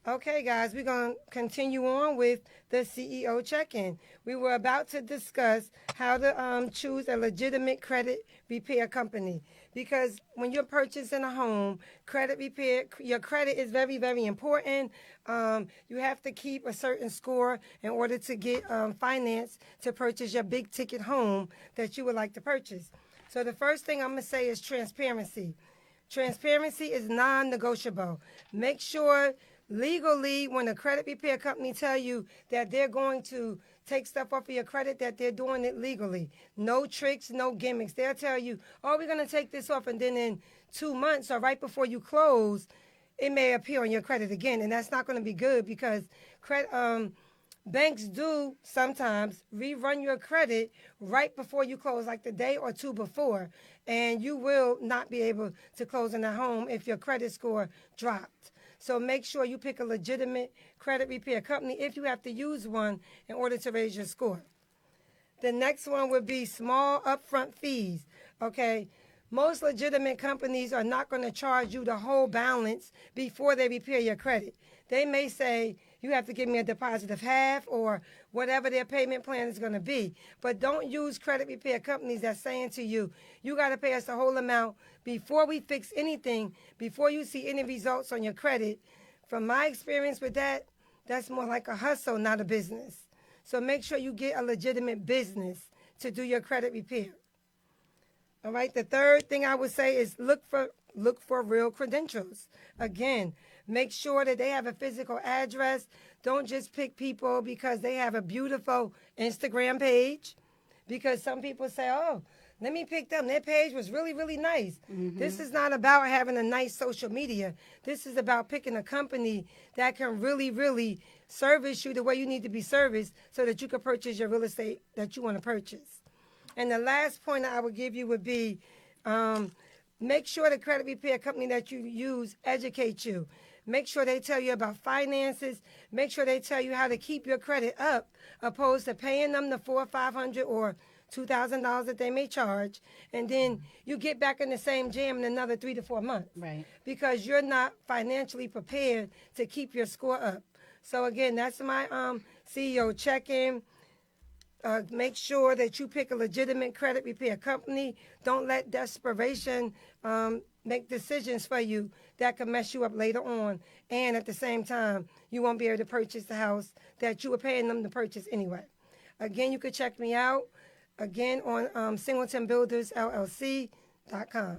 Okay, guys, we're going to continue on with the CEO check-in. We were about to discuss how to choose a legitimate credit repair company because when you're purchasing a home, credit repair, your credit is very, very important. You have to keep a certain score in order to get finance to purchase your big ticket home that you would like to purchase. So the first thing I'm going to say is transparency. Transparency is non-negotiable. Make sure legally when a credit repair company tell you that they're going to take stuff off of your credit, that they're doing it legally. No tricks, no gimmicks. They'll tell you, oh, we're going to take this off, and then in 2 months or right before you close, it may appear on your credit again, and that's not going to be good because banks do sometimes rerun your credit right before you close, like the day or two before, and you will not be able to close in a home if your credit score dropped. So make sure you pick a legitimate credit repair company if you have to use one in order to raise your score. The next one would be small upfront fees, okay? Most legitimate companies are not going to charge you the whole balance before they repair your credit. They may say you have to give me a deposit of half or whatever their payment plan is going to be. But don't use credit repair companies that's saying to you, you got to pay us the whole amount before we fix anything, before you see any results on your credit. From my experience with that, that's more like a hustle, not a business. So make sure you get a legitimate business to do your credit repair. All right, the third thing I would say is look for real credentials. Again, make sure that they have a physical address. Don't just pick people because they have a beautiful Instagram page. Because some people say, oh, let me pick them. Their page was really, really nice. Mm-hmm. This is not about having a nice social media. This is about picking a company that can really, really service you the way you need to be serviced so that you can purchase your real estate that you want to purchase. And the last point I would give you would be make sure the credit repair company that you use educates you. Make sure they tell you about finances. Make sure they tell you how to keep your credit up, opposed to paying them the $400 or $500 or $2,000 that they may charge, and then you get back in the same jam in another 3 to 4 months. Right. Because you're not financially prepared to keep your score up. So again, that's my CEO check-in. Make sure that you pick a legitimate credit repair company. Don't let desperation make decisions for you that can mess you up later on. And at the same time, you won't be able to purchase the house that you were paying them to purchase anyway. Again, you can check me out, again, on SingletonBuildersLLC.com.